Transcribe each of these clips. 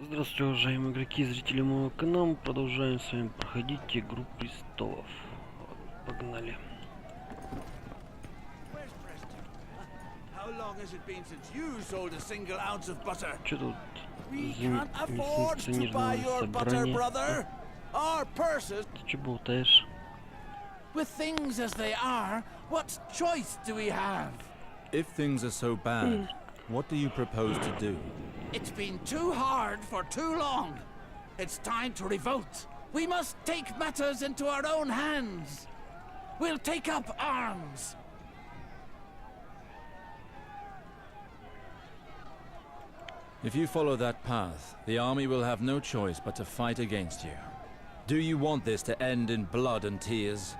Здравствуйте, уважаемые игроки и зрители моего канала. Продолжаем с вами проходить Игру престолов. Погнали. Что тут за несанкционированное собрание? Ты что болтаешь? With things as they are, what choice do we have? If things are so bad, what do you propose to do? It's been too hard for too long. It's time to revolt. We must take matters into our own hands. We'll take up arms. If you follow that path, the army will have no choice but to fight against you. Do you want this to end in blood and tears?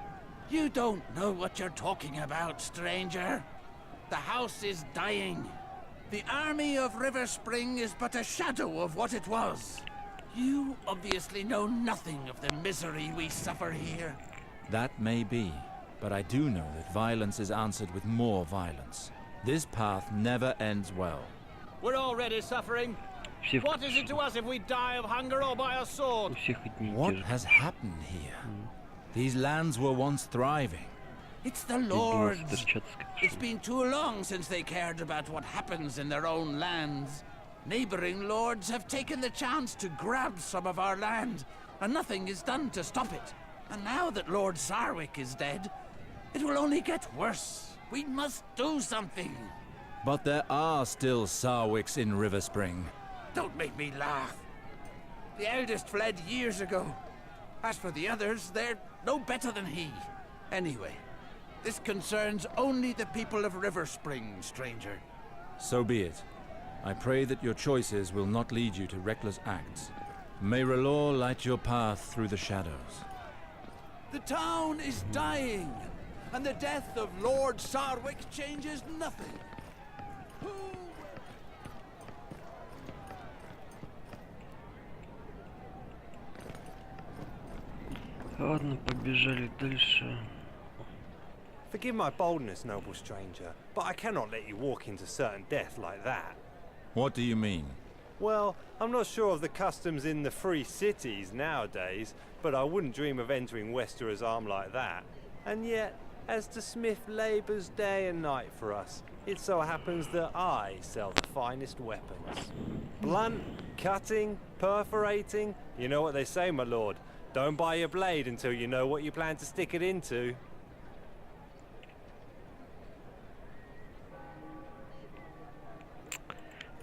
You don't know what you're talking about, stranger. The house is dying. The army of River Spring is but a shadow of what it was. You obviously know nothing of the misery we suffer here. That may be, but I do know that violence is answered with more violence. This path never ends well. We're already suffering. What is it to us if we die of hunger or by a sword? What has happened here? These lands were once thriving. It's the Lords. It's been too long since they cared about what happens in their own lands. Neighboring lords have taken the chance to grab some of our land, and nothing is done to stop it. And now that Lord Sarwick is dead, it will only get worse. We must do something. But there are still Sarwicks in River Spring. Don't make me laugh. The eldest fled years ago. As for the others, they're no better than he. Anyway, this concerns only the people of River Spring, stranger. So be it. I pray that your choices will not lead you to reckless acts. May R'hllor light your path through the shadows. The town is dying, and the death of Lord Sarwick changes nothing. Ладно, побежали дальше. Forgive my boldness, noble stranger, but I cannot let you walk into certain death like that. What do you mean? Well, I'm not sure of the customs in the free cities nowadays, but I wouldn't dream of entering Westerer's arm like that. And yet, as the smith labours day and night for us, it so happens that I sell the finest weapons. Blunt, cutting, perforating, you know what they say, my lord. Don't buy your blade until you know what you plan to stick it into.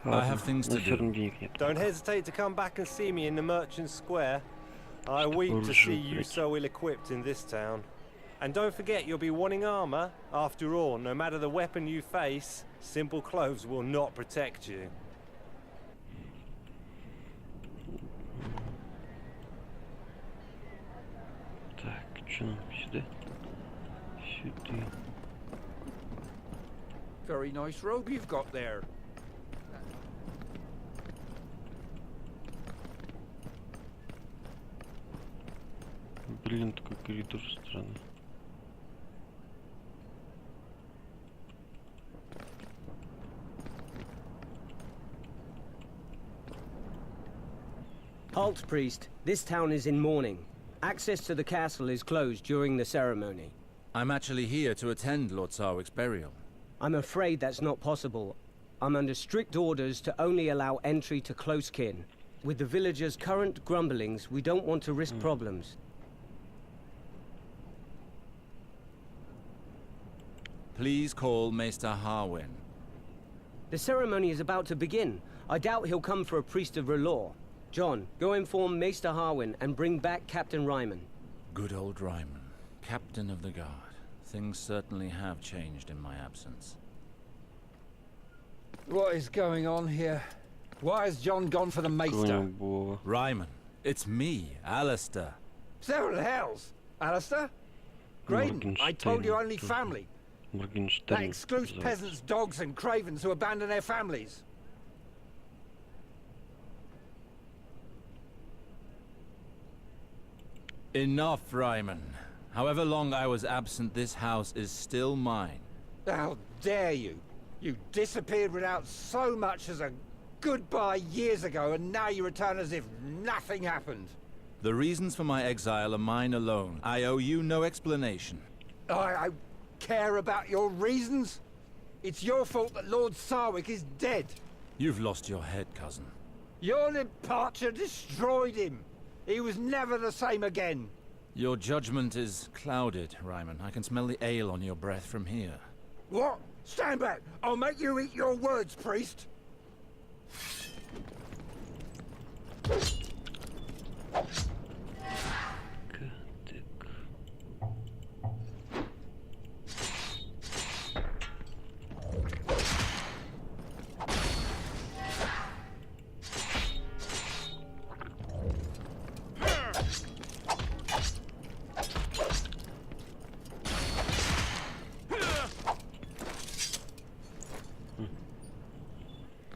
I have things to do. Don't hesitate to come back and see me in the Merchant Square. I weep to see you so ill-equipped in this town. And don't forget you'll be wanting armor. After all, no matter the weapon you face, simple clothes will not protect you. Так, что нам сюда? Сюда. Very nice robe you've got there. Блин, такой коридор странный. Halt, priest. This town is in mourning. Access to the castle is closed during the ceremony. I'm actually here to attend Lord Sarwick's burial. I'm afraid that's not possible. I'm under strict orders to only allow entry to close kin. With the villagers' current grumblings, we don't want to risk problems. Please call Maester Harwin. The ceremony is about to begin. I doubt he'll come for a priest of R'hllor. John, go inform Maester Harwin and bring back Captain Ryman. Good old Ryman, captain of the guard. Things certainly have changed in my absence. What is going on here? Why has John gone for the Maester? Ryman, it's me, Alistair. Several hells! Alistair? Graydon, I told you only family. That excludes peasants, dogs and cravens who abandon their families. Enough, Ryman. However long I was absent, this house is still mine. How dare you? You disappeared without so much as a goodbye years ago, and now you return as if nothing happened. The reasons for my exile are mine alone. I owe you no explanation. I care about your reasons. It's your fault that Lord Sarwick is dead. You've lost your head, cousin. Your departure destroyed him. He was never the same again. Your judgment is clouded, Ryman. I can smell the ale on your breath from here. What? Stand back. I'll make you eat your words, priest.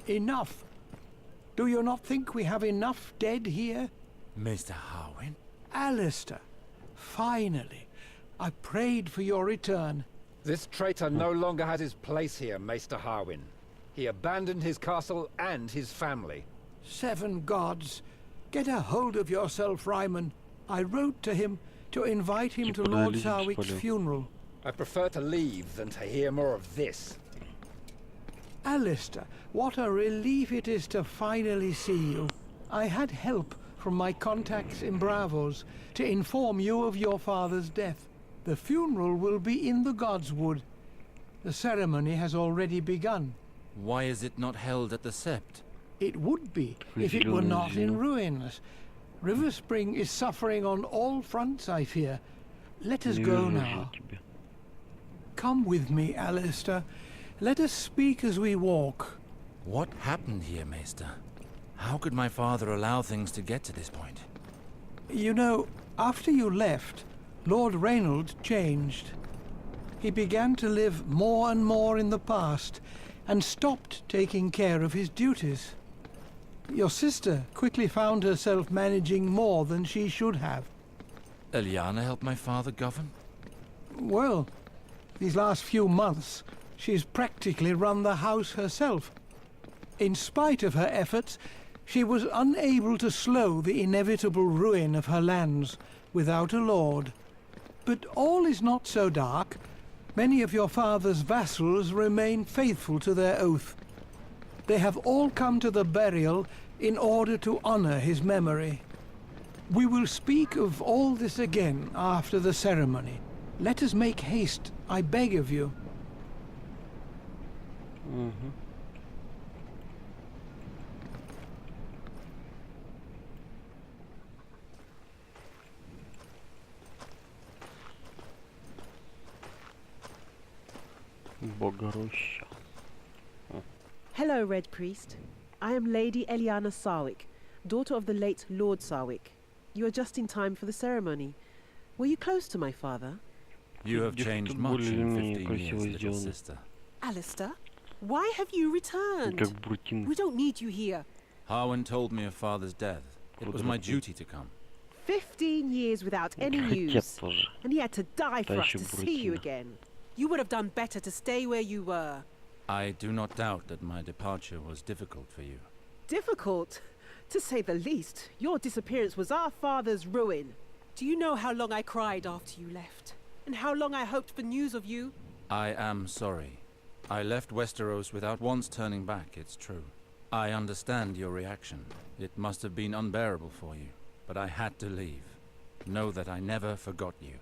Enough. Do you not think we have enough dead here? Mr. Harwin? Alistair, finally. I prayed for your return. This traitor no longer has his place here, Maester Harwin. He abandoned his castle and his family. 7 gods. Get a hold of yourself, Ryman. I wrote to him to invite him to Lord Sarwick's funeral. I prefer to leave than to hear more of this. Alistair, what a relief it is to finally see you. I had help from my contacts in Bravos to inform you of your father's death. The funeral will be in the Godswood. The ceremony has already begun. Why is it not held at the Sept? It would be if it were not in ruins. River Spring is suffering on all fronts, I fear. Let us go now. Come with me, Alistair. Let us speak as we walk. What happened here, Maester? How could my father allow things to get to this point? You know, after you left, Lord Reynold changed. He began to live more and more in the past, and stopped taking care of his duties. Your sister quickly found herself managing more than she should have. Eliana helped my father govern? Well, these last few months, she's practically run the house herself. In spite of her efforts, she was unable to slow the inevitable ruin of her lands without a lord. But all is not so dark. Many of your father's vassals remain faithful to their oath. They have all come to the burial in order to honor his memory. We will speak of all this again after the ceremony. Let us make haste, I beg of you. Богороща. Hello, Red Priest. I am Lady Eliana Sarwick, daughter of the late Lord Sarwick. You are just in time for the ceremony. Were you close to my father? You have changed much in 15 years, little sister. Alistair, why have you returned? Как Брутин. We don't need you here. Harwin told me of father's death. It was my duty to come. 15 years without any Хотя news. тоже. And he had to die for Та us еще to see you Брутина. again. You would have done better to stay where you were. I do not doubt that my departure was difficult for you. Difficult? To say the least. Your disappearance was our father's ruin. Do you know how long I cried after you left? And how long I hoped for news of you? I am sorry. I left Westeros without once turning back, it's true. I understand your reaction. It must have been unbearable for you. But I had to leave. Know that I never forgot you.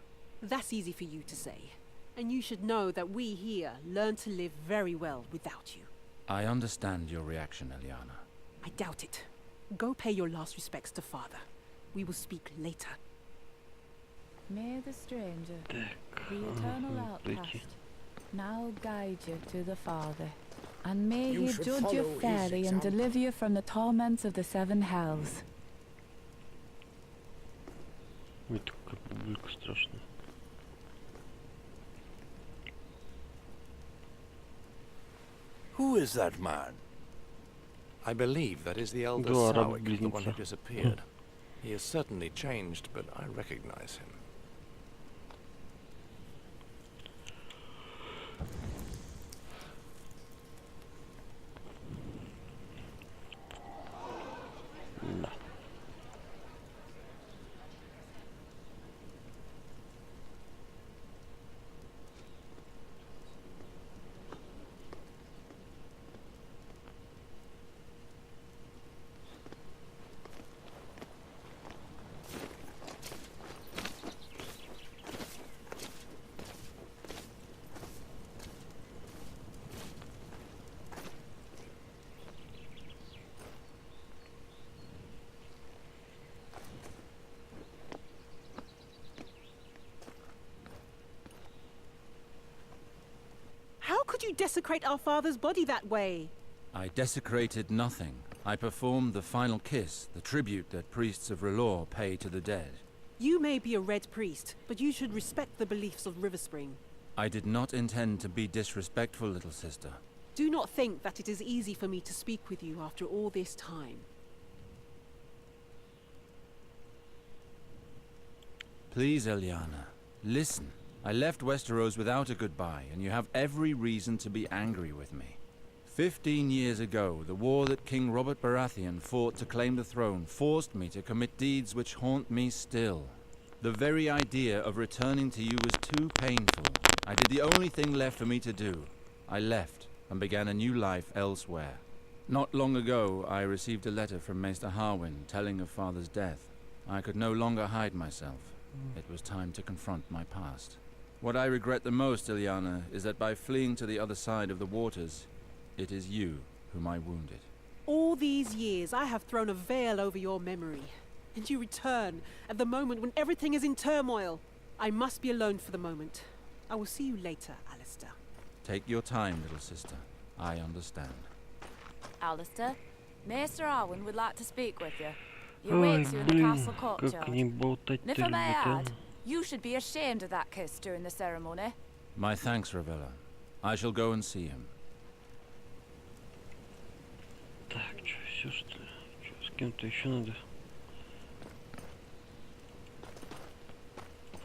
That's easy for you to say. And you should know that we here learn to live very well without you. I understand your reaction, Eliana. I doubt it. Go pay your last respects to father. We will speak later. May the stranger, the eternal outcast, now guide you to the Father. And may You he should judge you follow his fairly and example. deliver you from the torments of the 7 hells. Ой, такая публика страшная. Who is that man? I believe that is the elder Да, Sarwick, the one who раб-близнеца. disappeared. He has certainly changed, but I recognize him. you desecrate our father's body that way? I desecrated nothing. I performed the final kiss, the tribute that priests of R'hllor pay to the dead. You may be a Red Priest, but you should respect the beliefs of Riverspring. I did not intend to be disrespectful, little sister. Do not think that it is easy for me to speak with you after all this time. Please, Eliana, listen. I left Westeros without a goodbye, and you have every reason to be angry with me. 15 years ago, the war that King Robert Baratheon fought to claim the throne forced me to commit deeds which haunt me still. The very idea of returning to you was too painful. I did the only thing left for me to do. I left and began a new life elsewhere. Not long ago, I received a letter from Maester Harwin telling of Father's death. I could no longer hide myself. It was time to confront my past. What I regret the most, Ilyana, is that by fleeing to the other side of the waters, it is you whom I wounded. All these years, I have thrown a veil over your memory. And you return at the moment when everything is in turmoil. I must be alone for the moment. I will see you later, Alistair. Take your time, little sister. I understand. Alistair, Maester Harwin would like to speak with you. He awaits you in the castle courtyard. And if I may add, you should be ashamed of that kiss during the ceremony. My thanks, Ravella. I shall go and see him. Так, что, все что ли? Чё, с кем-то еще надо?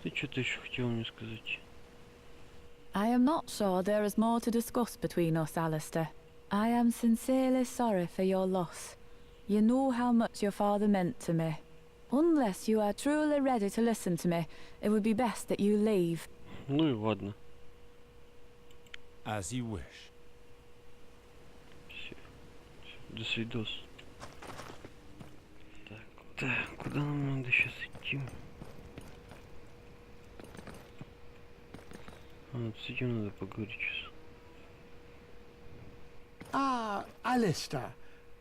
Ты что-то еще хотел мне сказать? I am not sure there is more to discuss between us, Alistair. I am sincerely sorry for your loss. You know how much your father meant to me. Unless you are truly ready to listen to me, it would be best that you leave. Ну и ладно. As you wish. Все. До свидос. Так, куда нам надо сейчас идти? Вот с этим надо поговорить сейчас. Ah, Alistair,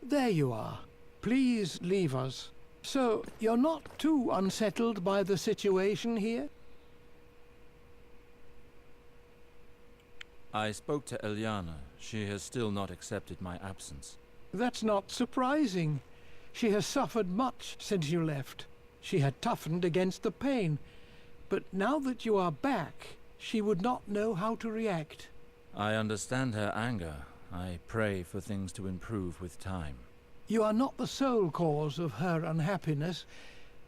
there you are. Please leave us. So, you're not too unsettled by the situation here? I spoke to Eliana. She has still not accepted my absence. That's not surprising. She has suffered much since you left. She had toughened against the pain. But now that you are back, she would not know how to react. I understand her anger. I pray for things to improve with time. You are not the sole cause of her unhappiness.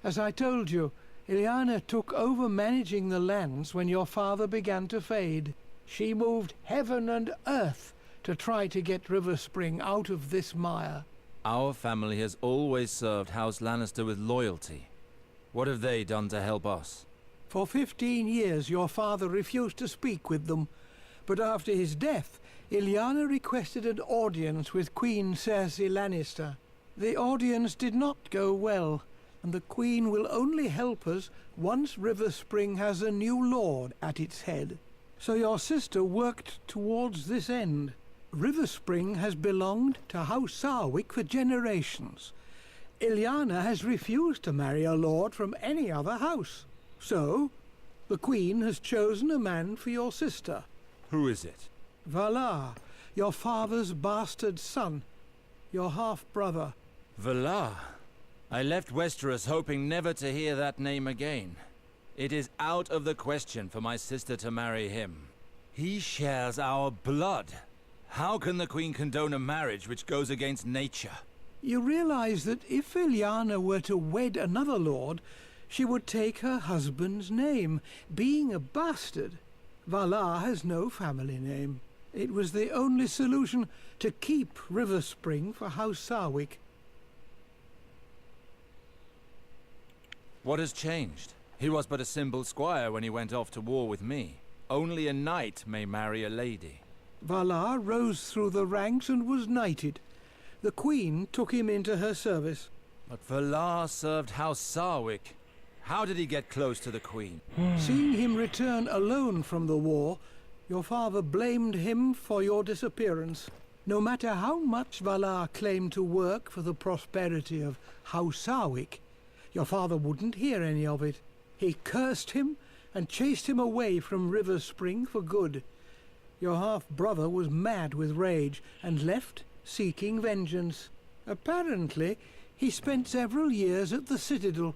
As I told you, Ilyana took over managing the lands when your father began to fade. She moved heaven and earth to try to get Riverspring out of this mire. Our family has always served House Lannister with loyalty. What have they done to help us? For 15 years your father refused to speak with them, but after his death, Ilyana requested an audience with Queen Cersei Lannister. The audience did not go well, and the Queen will only help us once Riverspring has a new lord at its head. So your sister worked towards this end. Riverspring has belonged to House Sarwick for generations. Ilyana has refused to marry a lord from any other house. So, the Queen has chosen a man for your sister. Who is it? Valar, your father's bastard son, your half-brother. Valar? I left Westeros hoping never to hear that name again. It is out of the question for my sister to marry him. He shares our blood. How can the Queen condone a marriage which goes against nature? You realize that if Ilyana were to wed another lord, she would take her husband's name. Being a bastard, Valar has no family name. It was the only solution to keep Riverspring for House Sarwick. What has changed? He was but a simple squire when he went off to war with me. Only a knight may marry a lady. Valar rose through the ranks and was knighted. The Queen took him into her service. But Valar served House Sarwick. How did he get close to the Queen? Seeing him return alone from the war, your father blamed him for your disappearance. No matter how much Valar claimed to work for the prosperity of House Sarwick, your father wouldn't hear any of it. He cursed him and chased him away from Riverspring for good. Your half-brother was mad with rage and left seeking vengeance. Apparently, he spent several years at the Citadel,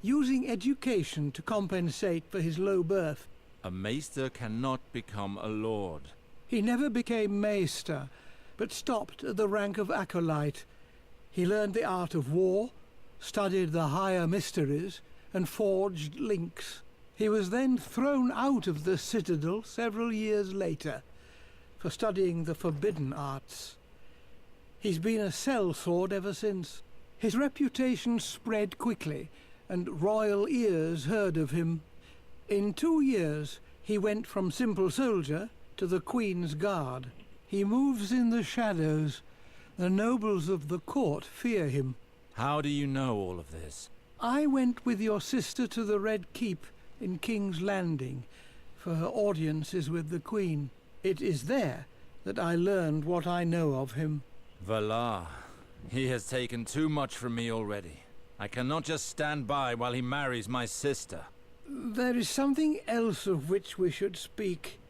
using education to compensate for his low birth. A maester cannot become a lord. He never became maester, but stopped at the rank of acolyte. He learned the art of war, studied the higher mysteries, and forged links. He was then thrown out of the Citadel several years later for studying the forbidden arts. He's been a sellsword ever since. His reputation spread quickly, and royal ears heard of him. In 2 years, he went from simple soldier to the Queen's Guard. He moves in the shadows. The nobles of the court fear him. How do you know all of this? I went with your sister to the Red Keep in King's Landing for her audiences with the Queen. It is there that I learned what I know of him. Valar. He has taken too much from me already. I cannot just stand by while he marries my sister. There is something else of which we should speak.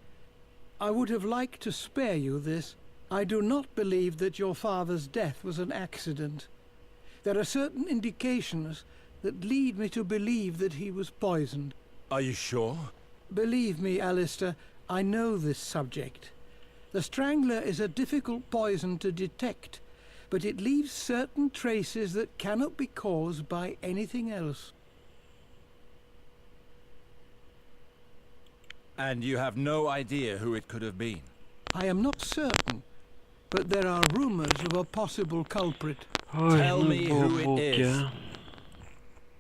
I would have liked to spare you this. I do not believe that your father's death was an accident. There are certain indications that lead me to believe that he was poisoned. Are you sure? Believe me, Alistair, I know this subject. The Strangler is a difficult poison to detect, but it leaves certain traces that cannot be caused by anything else. And you have no idea who it could have been? I am not certain, but there are rumors of a possible culprit. Tell me who it is.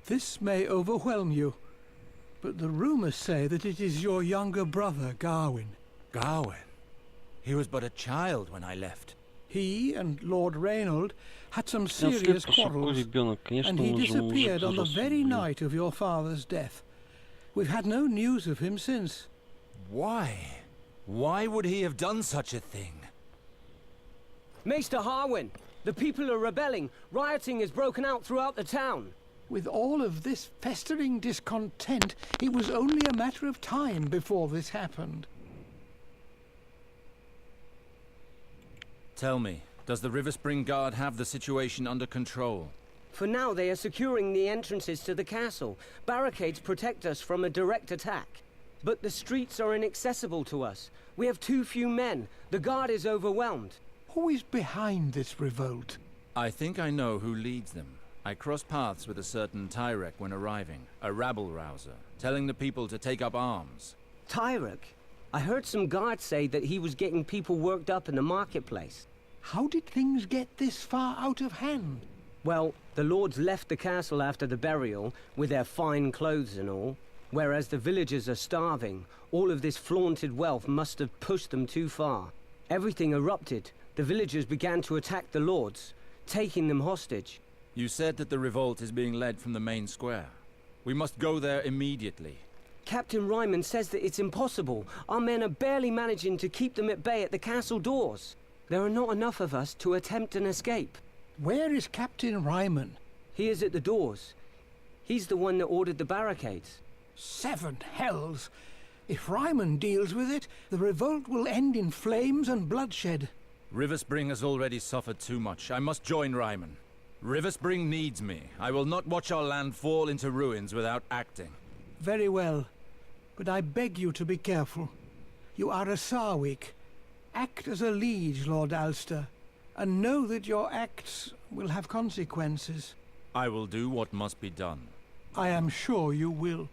This may overwhelm you, but the rumors say that it is your younger brother, Gawain. Gawain? He was but a child when I left. He and Lord Reynold had some serious quarrels, and he disappeared on the very night of your father's death. We've had no news of him since. Why? Why would he have done such a thing? Maester Harwin, the people are rebelling. Rioting has broken out throughout the town. With all of this festering discontent, it was only a matter of time before this happened. Tell me, does the River Spring Guard have the situation under control? For now, they are securing the entrances to the castle. Barricades protect us from a direct attack. But the streets are inaccessible to us. We have too few men. The guard is overwhelmed. Who is behind this revolt? I think I know who leads them. I crossed paths with a certain Tyrek when arriving, a rabble-rouser, telling the people to take up arms. Tyrek? I heard some guards say that he was getting people worked up in the marketplace. How did things get this far out of hand? Well, the lords left the castle after the burial, with their fine clothes and all. Whereas the villagers are starving, all of this flaunted wealth must have pushed them too far. Everything erupted. The villagers began to attack the lords, taking them hostage. You said that the revolt is being led from the main square. We must go there immediately. Captain Ryman says that it's impossible. Our men are barely managing to keep them at bay at the castle doors. There are not enough of us to attempt an escape. Where is Captain Ryman? He is at the doors. He's the one that ordered the barricades. 7 hells! If Ryman deals with it, the revolt will end in flames and bloodshed. River Spring has already suffered too much. I must join Ryman. River Spring needs me. I will not watch our land fall into ruins without acting. Very well, but I beg you to be careful. You are a Sarwick. Act as a liege, Lord Alster, and know that your acts will have consequences. I will do what must be done. I am sure you will.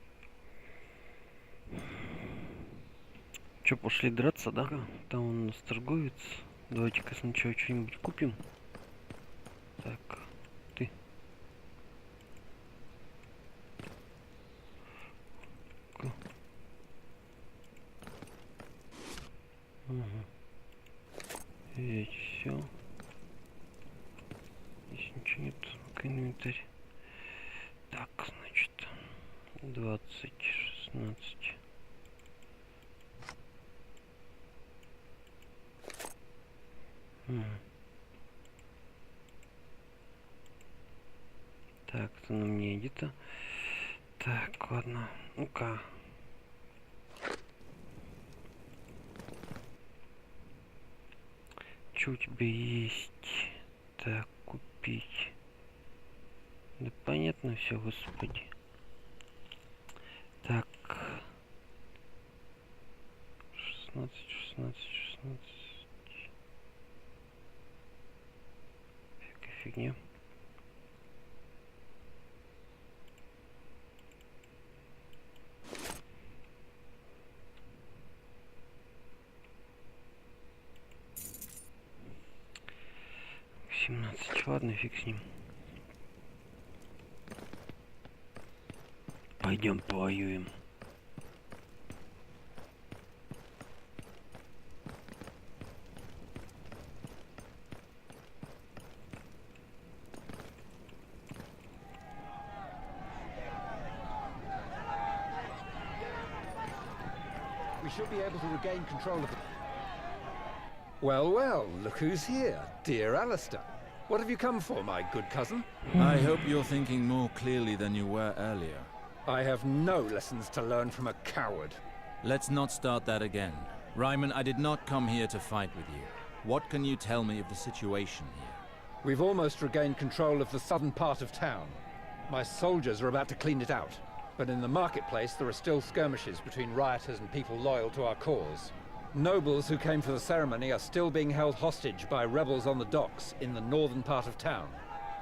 Чё, пошли драться, да? Там у нас торговец. Давайте-ка сначала что-нибудь купим. Так, ты. Угу. И все. Здесь ничего нет. Инвентарь. Так, значит, 20, 16. Так, это на мне где-то. Так, ладно. Ну-ка. что у тебя есть? Так, купить. Да понятно все, господи. Так. 16. Всякая фигня. Ладно, фиг с ним. Пойдем повоюем. We should be able to regain control of the... Well, well, look who's here. Dear Alistair. What have you come for, my good cousin? I hope you're thinking more clearly than you were earlier. I have no lessons to learn from a coward. Let's not start that again. Ryman, I did not come here to fight with you. What can you tell me of the situation here? We've almost regained control of the southern part of town. My soldiers are about to clean it out. But in the marketplace, there are still skirmishes between rioters and people loyal to our cause. Nobles who came for the ceremony are still being held hostage by rebels on the docks in the northern part of town.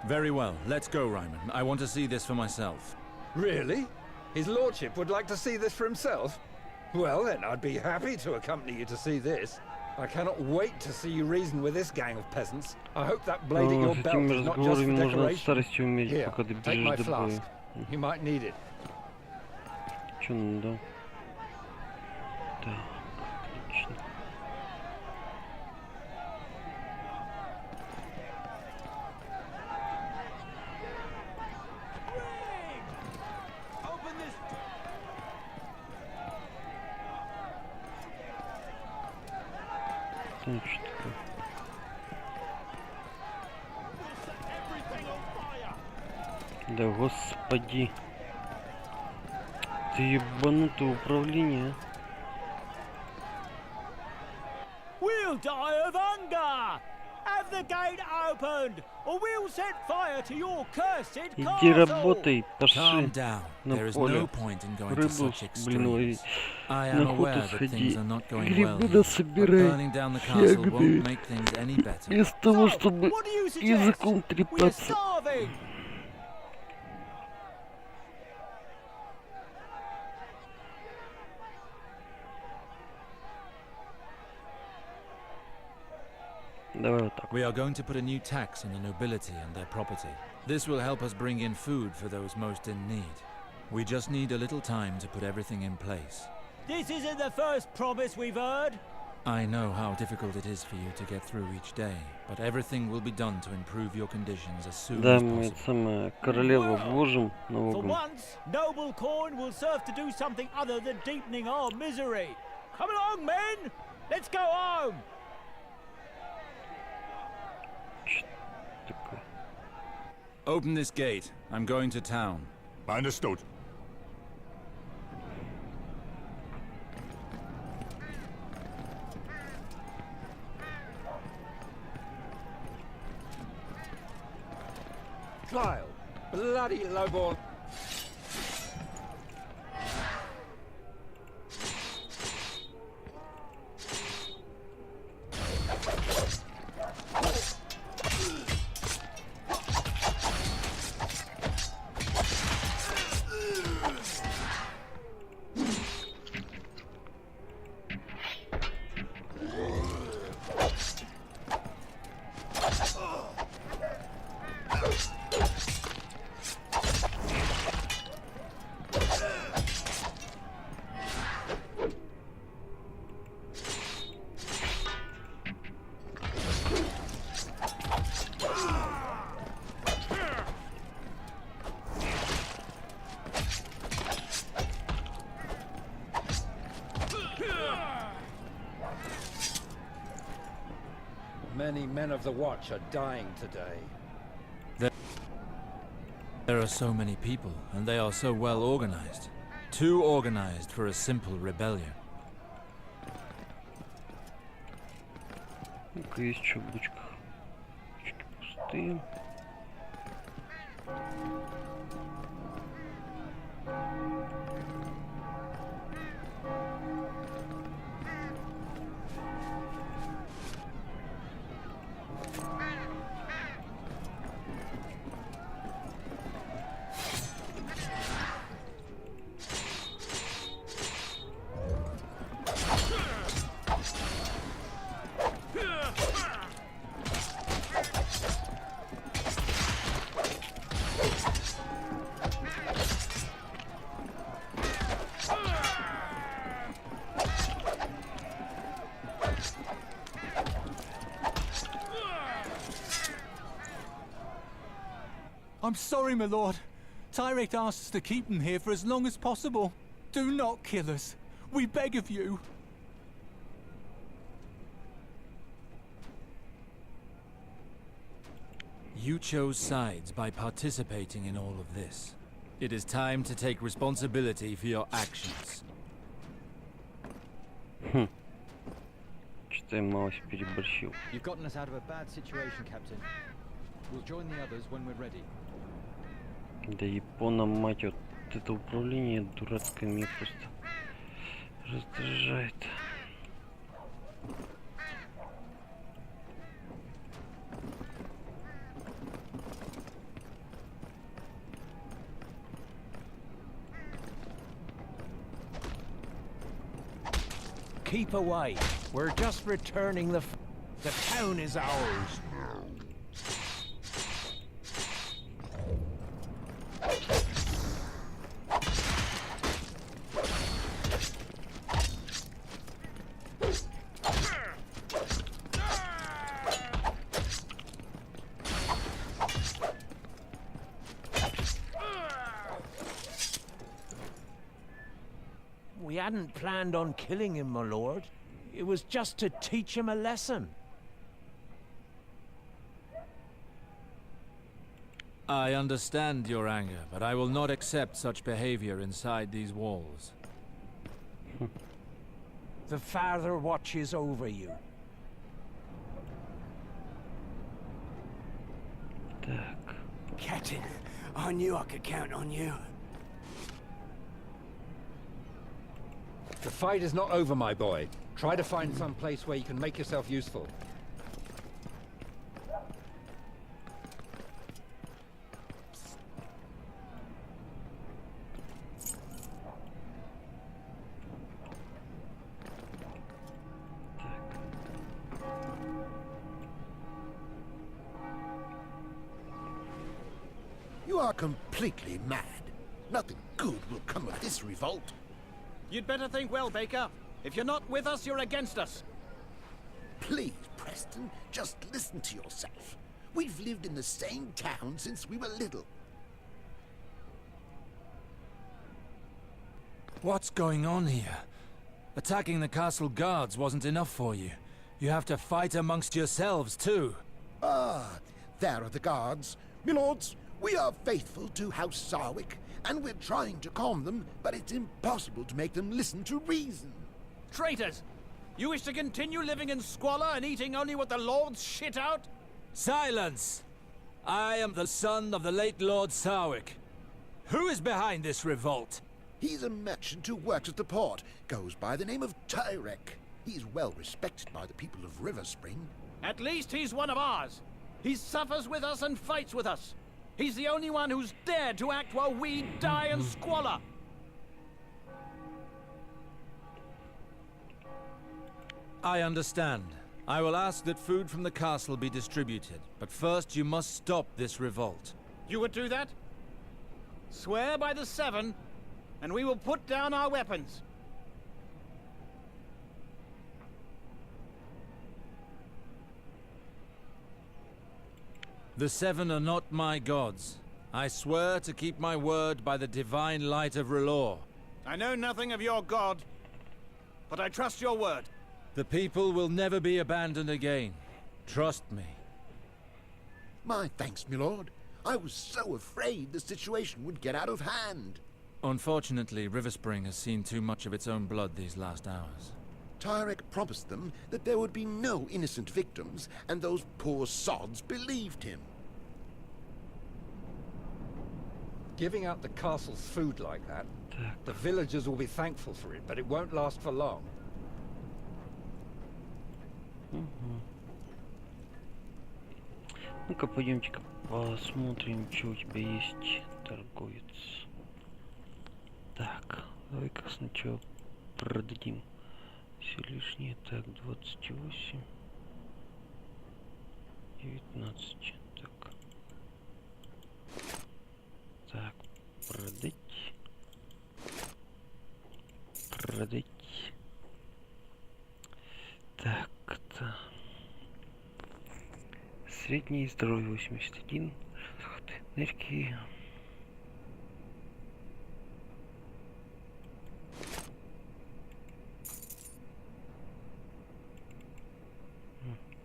Very well. Let's go, Ryman. I want to see this for myself. Really? His lordship would like to see this for himself? Well then, I'd be happy to accompany you to see this. I cannot wait to see you reason with this gang of peasants. I hope that blade at your belt is not just for decoration. Here, take my flask. You might need it. Чё надо? Так, отлично. Ну, что такое? Да господи. Ты ебанутое управление. We'll die of hunger! Have the gate opened, or we'll set fire to your cursed Иди castle! работай, пошли Calm down. на There is поле. no point in going to Рыбу, such блин, extremes. ловить. I На am aware охоту that сходи. things are not going well Грибы here, but насобирай. burning down the castle won't Ягоды. make things any better. Вместо того, чтобы What do you suggest? языком We are трепаться. starving! Давай вот так. We are going to put a new tax on the nobility and their property. This will help us bring in food for those most in need. We just need a little time to put everything in place. This isn't the first promise we've heard. I know how difficult it is for you to get through each day, but everything will be done to improve your conditions as soon Да, as мы possible. это самое королеву вложим For налогом. once, noble coin will serve to do something other than deepening our misery. Come along, men! Let's go home! Такое. Open this gate. I'm going to town. Understood. Trial. Bloody lowborn. Many men of the watch are dying today. There are so many people, and they are so well organized. Too organized for a simple rebellion. Ну-ка, есть что в бочках? Бочки пустые. I'm sorry, my lord. Tyrek asked us to keep them here for as long as possible. Do not kill us. We beg of you. You chose sides by participating in all of this. It is time to take responsibility for your actions. Что-то я малость переборщил. You've gotten us out of a bad situation, Captain. We'll join the others when we're ready. Да Япона, мать, вот это управление дурацкое меня просто раздражает. Keep away. We're just returning the town is ours. We hadn't planned on killing him, my lord. It was just to teach him a lesson. I understand your anger, but I will not accept such behavior inside these walls. The Father watches over you. Так. Captain, I knew I could count on you. The fight is not over, my boy. Try to find some place where you can make yourself useful. You are completely mad. Nothing good will come of this revolt. You'd better think well, Baker. If you're not with us, you're against us. Please, Preston, just listen to yourself. We've lived in the same town since we were little. What's going on here? Attacking the castle guards wasn't enough for you. You have to fight amongst yourselves, too. Ah, there are the guards. Milords, we are faithful to House Sarwick, and we're trying to calm them, but it's impossible to make them listen to reason. Traitors! You wish to continue living in squalor and eating only what the lords shit out? Silence! I am the son of the late Lord Sarwick. Who is behind this revolt? He's a merchant who works at the port, goes by the name of Tyrek. He's well respected by the people of River Spring. At least he's one of ours. He suffers with us and fights with us. He's the only one who's dared to act while we die in squalor. I understand. I will ask that food from the castle be distributed, but first you must stop this revolt. You would do that? Swear by the Seven, and we will put down our weapons. The Seven are not my gods. I swear to keep my word by the divine light of R'hllor. I know nothing of your god, but I trust your word. The people will never be abandoned again. Trust me. My thanks, milord. I was so afraid the situation would get out of hand. Unfortunately, River Spring has seen too much of its own blood these last hours. Tyrek promised them that there would be no innocent victims, and those poor sods believed him. Giving out the castle's food like that, the villagers will be thankful for it, but it won't last for long. Ну-ка, пойдемте-ка посмотрим, что у тебя есть, торговец. Так, давай-ка сначала продадим все лишнее. Так, 28, 19, так. Так, продать. Продать. Так-то. Средний здоровье 81. Энергии.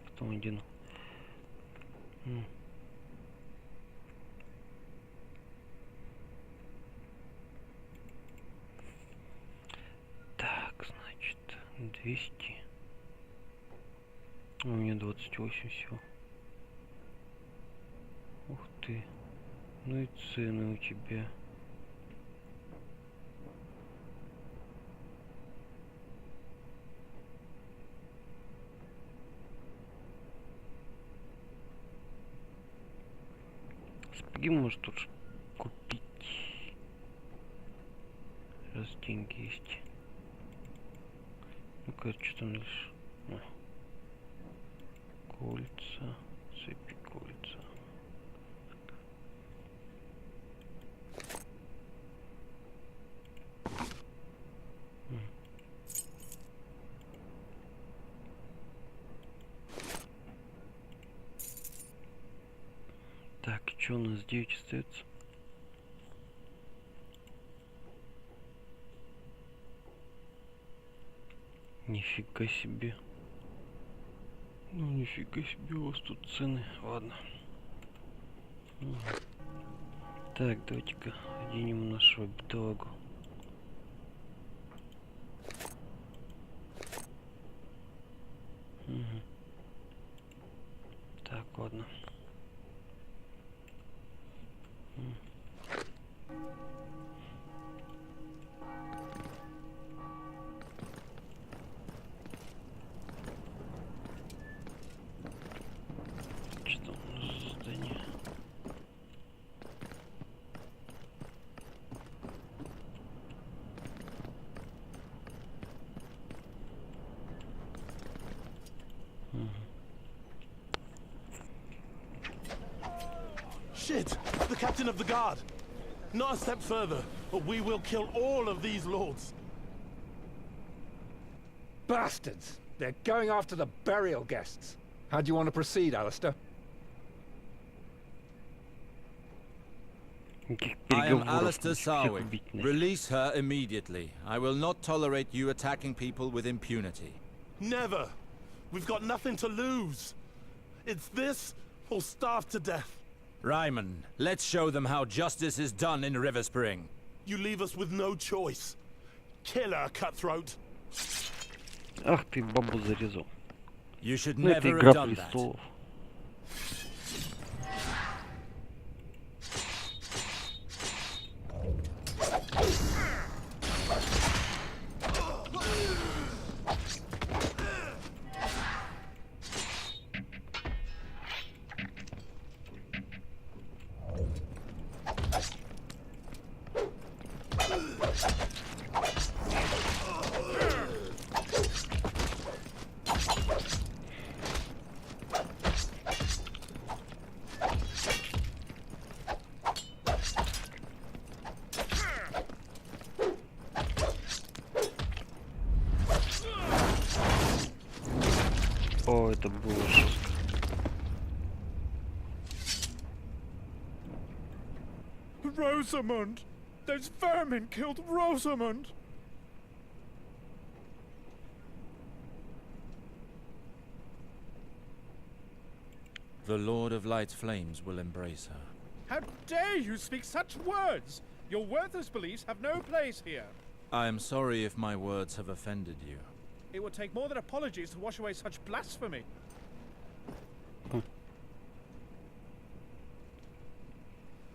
Потом один. Так, значит, 200. У меня 28 всего. Ух ты. Ну и цены у тебя. Спаги может тут купить. Раз деньги есть. Ну-ка, что там дальше? Кольца, цепи кольца. Так, что у нас 9 остается? Нифига себе. Ну нифига себе, у вас тут цены. Ладно. Так, давайте-ка оденем нашего бедолагу. Так, ладно. Что у нас за задание? Shit! The captain of the guard! Not a step further, or we will kill all of these lords. Bastards! They're going after the burial guests. How do you want to proceed, Alistair? I am Alistair Sarwick. Release her immediately. I will not tolerate you attacking people with impunity. Never! We've got nothing to lose. It's this, or starve to death. Ryman, let's show them how justice is done in River Spring. You leave us with no choice. Kill her, cutthroat. Ах ты, бабу зарезал. You should Ну, это never игра have done that. престолов. О, это было жестко. Rosamund! Those vermin killed Rosamund! The Lord of Light's flames will embrace her. How dare you speak such words! Your worthless beliefs have no place here. I am sorry if my words have offended you. It would take more than apologies to wash away such blasphemy.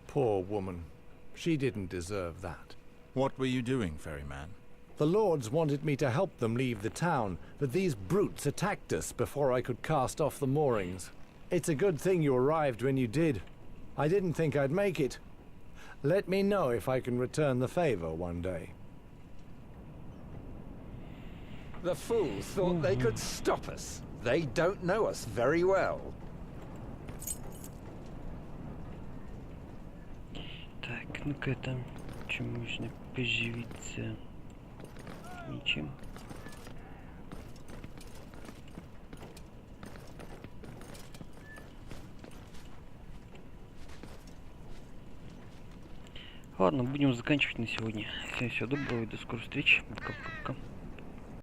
Poor woman. She didn't deserve that. What were you doing, ferryman? The lords wanted me to help them leave the town, but these brutes attacked us before I could cast off the moorings. It's a good thing you arrived when you did. I didn't think I'd make it. Let me know if I can return the favor one day. The fools thought they could stop us. They don't know us very well. Так, ну-ка там, чем можно поживиться? Ничем. Ладно, будем заканчивать на сегодня. Всем всего доброго и до скорой встречи. Пока-пока.